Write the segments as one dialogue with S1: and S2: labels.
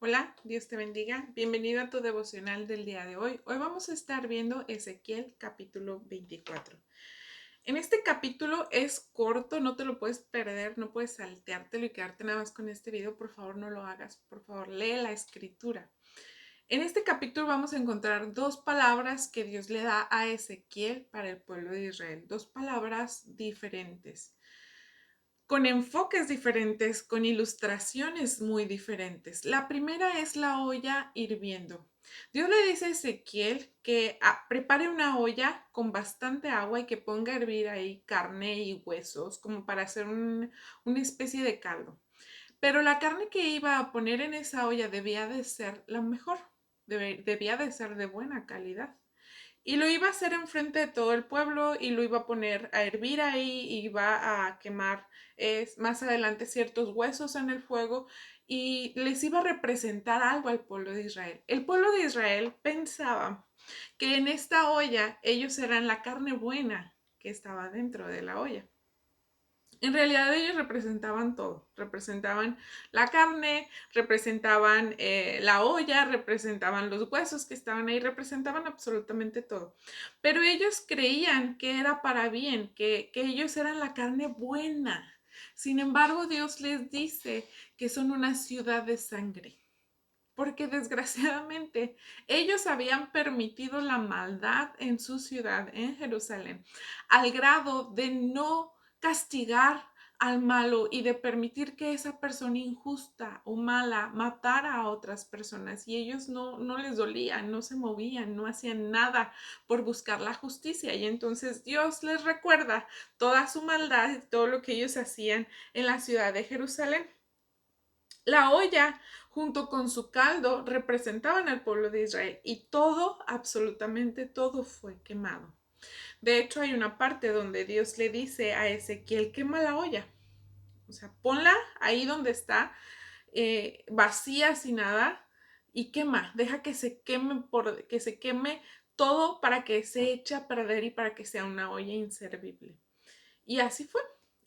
S1: Hola, Dios te bendiga. Bienvenido a tu devocional del día de hoy. Hoy vamos a estar viendo Ezequiel capítulo 24. En este capítulo es corto, no te lo puedes perder, no puedes salteártelo y quedarte nada más con este video. Por favor, no lo hagas. Por favor, lee la escritura. En este capítulo vamos a encontrar dos palabras que Dios le da a Ezequiel para el pueblo de Israel. Dos palabras diferentes, con enfoques diferentes, con ilustraciones muy diferentes. La primera es la olla hirviendo. Dios le dice a Ezequiel que prepare una olla con bastante agua y que ponga a hervir ahí carne y huesos como para hacer una especie de caldo. Pero la carne que iba a poner en esa olla debía de ser la mejor, debía de ser de buena calidad. Y lo iba a hacer enfrente de todo el pueblo y lo iba a poner a hervir ahí, y iba a quemar más adelante ciertos huesos en el fuego y les iba a representar algo al pueblo de Israel. El pueblo de Israel pensaba que en esta olla ellos eran la carne buena que estaba dentro de la olla. En realidad ellos representaban todo, representaban la carne, representaban la olla, representaban los huesos que estaban ahí, representaban absolutamente todo. Pero ellos creían que era para bien, que ellos eran la carne buena. Sin embargo, Dios les dice que son una ciudad de sangre, porque desgraciadamente ellos habían permitido la maldad en su ciudad, en Jerusalén, al grado de no castigar al malo y de permitir que esa persona injusta o mala matara a otras personas, y ellos no les dolían, no se movían, no hacían nada por buscar la justicia. Y entonces Dios les recuerda toda su maldad y todo lo que ellos hacían en la ciudad de Jerusalén. La olla, junto con su caldo, representaban al pueblo de Israel, y todo, absolutamente todo, fue quemado. De hecho, hay una parte donde Dios le dice a Ezequiel: quema la olla, o sea, ponla ahí donde está, vacía, sin nada, y quema, deja que se queme, que se queme todo, para que se eche a perder y para que sea una olla inservible. Y así fue.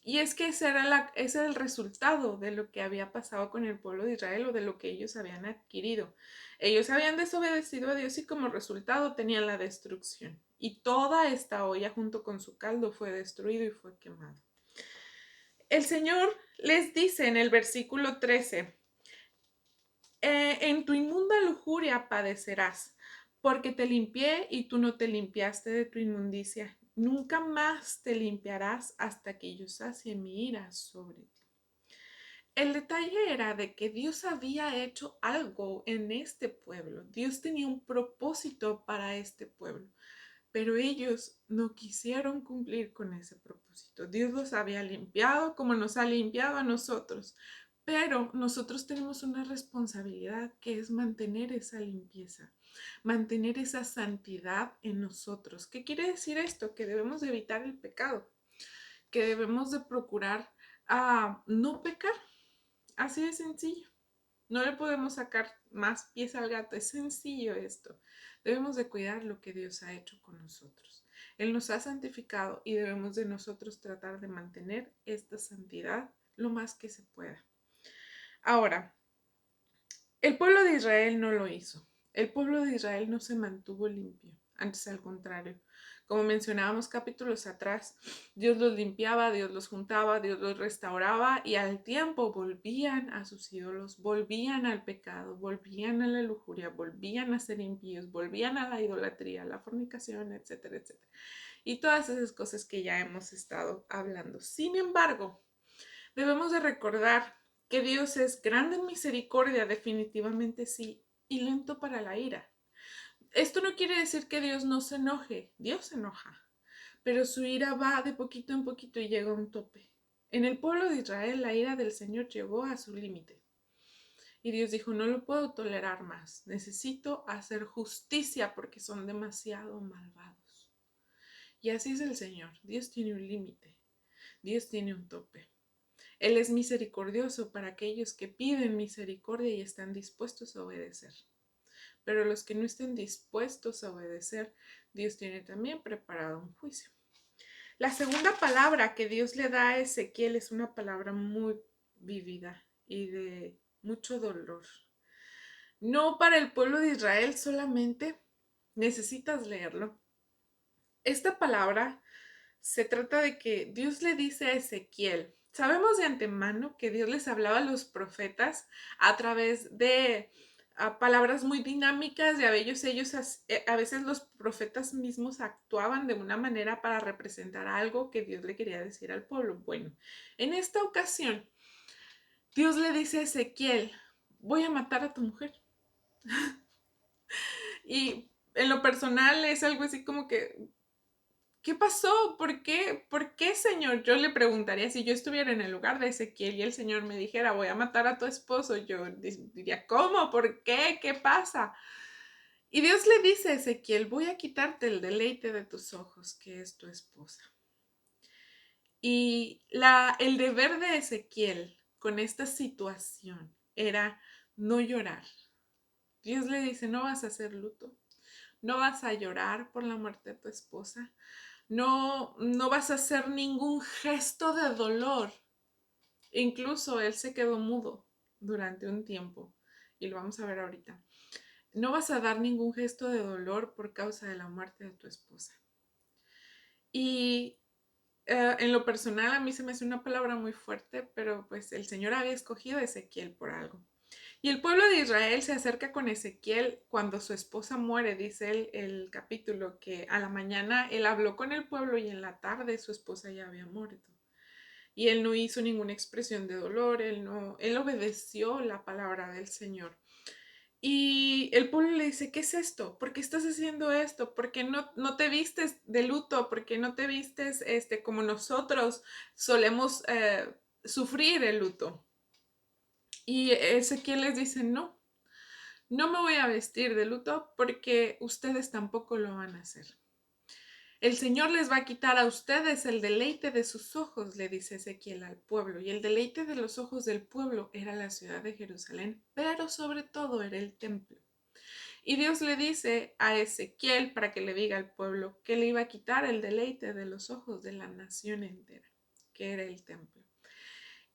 S1: Y es que ese era el resultado de lo que había pasado con el pueblo de Israel, o de lo que ellos habían adquirido. Ellos habían desobedecido a Dios y como resultado tenían la destrucción. Y toda esta olla junto con su caldo fue destruido y fue quemado. El Señor les dice en el versículo 13: en tu inmunda lujuria padecerás, porque te limpié y tú no te limpiaste de tu inmundicia. Nunca más te limpiarás hasta que yo sacie mi ira sobre ti. El detalle era de que Dios había hecho algo en este pueblo. Dios tenía un propósito para este pueblo, pero ellos no quisieron cumplir con ese propósito. Dios los había limpiado como nos ha limpiado a nosotros, pero nosotros tenemos una responsabilidad, que es mantener esa limpieza, mantener esa santidad en nosotros. ¿Qué quiere decir esto? Que debemos de evitar el pecado, que debemos de procurar no pecar. Así de sencillo. No le podemos sacar más pies al gato, es sencillo esto. Debemos de cuidar lo que Dios ha hecho con nosotros. Él nos ha santificado y debemos de nosotros tratar de mantener esta santidad lo más que se pueda. Ahora, el pueblo de Israel no lo hizo. El pueblo de Israel no se mantuvo limpio. Antes, al contrario. Como mencionábamos capítulos atrás, Dios los limpiaba, Dios los juntaba, Dios los restauraba, y al tiempo volvían a sus ídolos, volvían al pecado, volvían a la lujuria, volvían a ser impíos, volvían a la idolatría, a la fornicación, etcétera, etcétera. Y todas esas cosas que ya hemos estado hablando. Sin embargo, debemos de recordar que Dios es grande en misericordia, definitivamente sí, y lento para la ira. Esto no quiere decir que Dios no se enoje. Dios se enoja, pero su ira va de poquito en poquito y llega a un tope. En el pueblo de Israel la ira del Señor llegó a su límite. Y Dios dijo: no lo puedo tolerar más. Necesito hacer justicia porque son demasiado malvados. Y así es el Señor. Dios tiene un límite. Dios tiene un tope. Él es misericordioso para aquellos que piden misericordia y están dispuestos a obedecer. Pero los que no estén dispuestos a obedecer, Dios tiene también preparado un juicio. La segunda palabra que Dios le da a Ezequiel es una palabra muy vívida y de mucho dolor. no para el pueblo de Israel solamente, necesitas leerlo. Esta palabra se trata de que Dios le dice a Ezequiel, sabemos de antemano que Dios les hablaba a los profetas a través de palabras muy dinámicas y a veces los profetas mismos actuaban de una manera para representar algo que Dios le quería decir al pueblo. Bueno, en esta ocasión, Dios le dice a Ezequiel, voy a matar a tu mujer. Y en lo personal es algo así como que, ¿qué pasó? ¿Por qué? ¿Por qué, Señor? Yo le preguntaría si yo estuviera en el lugar de Ezequiel y el Señor me dijera, voy a matar a tu esposo. Yo diría, ¿cómo? ¿Por qué? ¿Qué pasa? Y Dios le dice a Ezequiel, voy a quitarte el deleite de tus ojos, que es tu esposa. Y el deber de Ezequiel con esta situación era no llorar. Dios le dice, no vas a hacer luto, no vas a llorar por la muerte de tu esposa, no vas a hacer ningún gesto de dolor. Incluso él se quedó mudo durante un tiempo y lo vamos a ver ahorita. No vas a dar ningún gesto de dolor por causa de la muerte de tu esposa. Y en lo personal a mí se me hace una palabra muy fuerte, pero pues el Señor había escogido a Ezequiel por algo. Y el pueblo de Israel se acerca con Ezequiel cuando su esposa muere, dice el capítulo, que a la mañana él habló con el pueblo y en la tarde su esposa ya había muerto. Y él no hizo ninguna expresión de dolor, él obedeció la palabra del Señor. Y el pueblo le dice, ¿qué es esto? ¿Por qué estás haciendo esto? ¿Por qué no te vistes de luto? ¿Por qué no te vistes como nosotros solemos sufrir el luto? Y Ezequiel les dice, no me voy a vestir de luto porque ustedes tampoco lo van a hacer. El Señor les va a quitar a ustedes el deleite de sus ojos, le dice Ezequiel al pueblo. Y el deleite de los ojos del pueblo era la ciudad de Jerusalén, pero sobre todo era el templo. Y Dios le dice a Ezequiel para que le diga al pueblo que le iba a quitar el deleite de los ojos de la nación entera, que era el templo.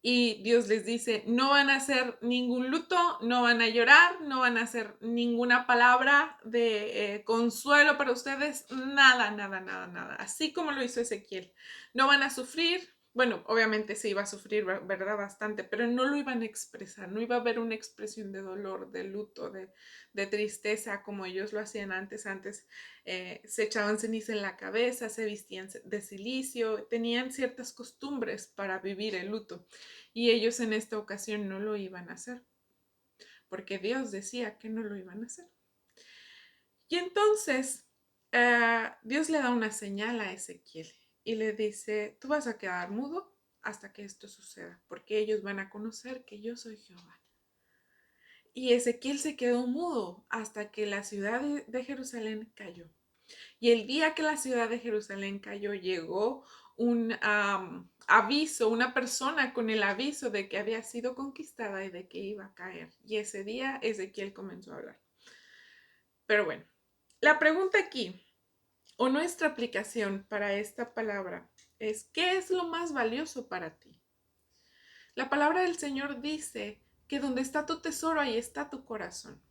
S1: Y Dios les dice, no van a hacer ningún luto, no van a llorar, no van a hacer ninguna palabra de consuelo para ustedes, nada, nada, nada, nada. Así como lo hizo Ezequiel. No van a sufrir, bueno, obviamente se iba a sufrir, ¿verdad? Bastante, pero no lo iban a expresar, no iba a haber una expresión de dolor, de luto, de tristeza como ellos lo hacían antes. Antes se echaban ceniza en la cabeza, se vestían de silicio, tenían ciertas costumbres para vivir el luto. Y ellos en esta ocasión no lo iban a hacer, porque Dios decía que no lo iban a hacer. Y entonces Dios le da una señal a Ezequiel y le dice, tú vas a quedar mudo hasta que esto suceda, porque ellos van a conocer que yo soy Jehová. Y Ezequiel se quedó mudo hasta que la ciudad de Jerusalén cayó. Y el día que la ciudad de Jerusalén cayó, llegó un aviso, una persona con el aviso de que había sido conquistada y de que iba a caer. Y ese día Ezequiel comenzó a hablar. Pero bueno, la pregunta aquí, o nuestra aplicación para esta palabra, es, ¿qué es lo más valioso para ti? La palabra del Señor dice que donde está tu tesoro, ahí está tu corazón.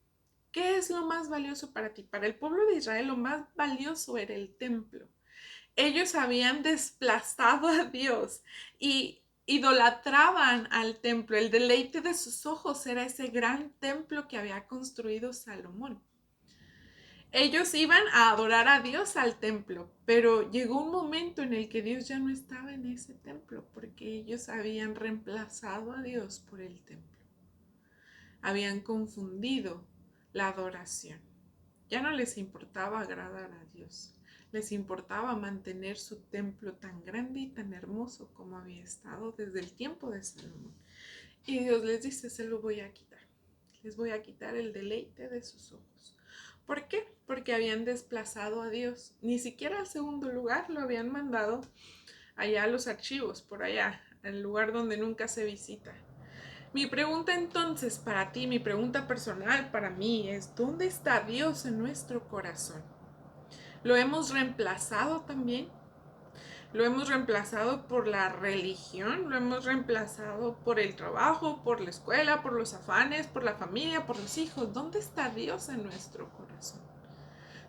S1: ¿Qué es lo más valioso para ti? Para el pueblo de Israel lo más valioso era el templo. Ellos habían desplazado a Dios y idolatraban al templo. El deleite de sus ojos era ese gran templo que había construido Salomón. Ellos iban a adorar a Dios al templo, pero llegó un momento en el que Dios ya no estaba en ese templo porque ellos habían reemplazado a Dios por el templo. Habían confundido la adoración. Ya no les importaba agradar a Dios. Les importaba mantener su templo tan grande y tan hermoso como había estado desde el tiempo de Salomón. Y Dios les dice, se lo voy a quitar. Les voy a quitar el deleite de sus ojos. ¿Por qué? Porque habían desplazado a Dios. Ni siquiera al segundo lugar lo habían mandado allá a los archivos, por allá, al lugar donde nunca se visita. Mi pregunta entonces para ti, mi pregunta personal para mí es, ¿dónde está Dios en nuestro corazón? ¿Lo hemos reemplazado también? Lo hemos reemplazado por la religión, lo hemos reemplazado por el trabajo, por la escuela, por los afanes, por la familia, por los hijos. ¿Dónde está Dios en nuestro corazón?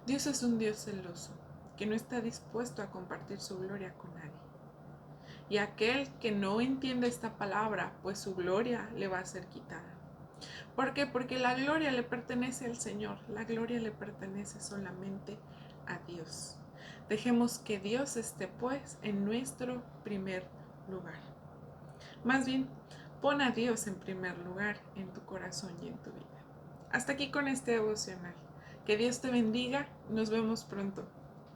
S1: Dios es un Dios celoso, que no está dispuesto a compartir su gloria con nadie. Y aquel que no entiende esta palabra, pues su gloria le va a ser quitada. ¿Por qué? Porque la gloria le pertenece al Señor, la gloria le pertenece solamente a Dios. Dejemos que Dios esté pues en nuestro primer lugar. Más bien, pon a Dios en primer lugar en tu corazón y en tu vida. Hasta aquí con este devocional. Que Dios te bendiga. Nos vemos pronto.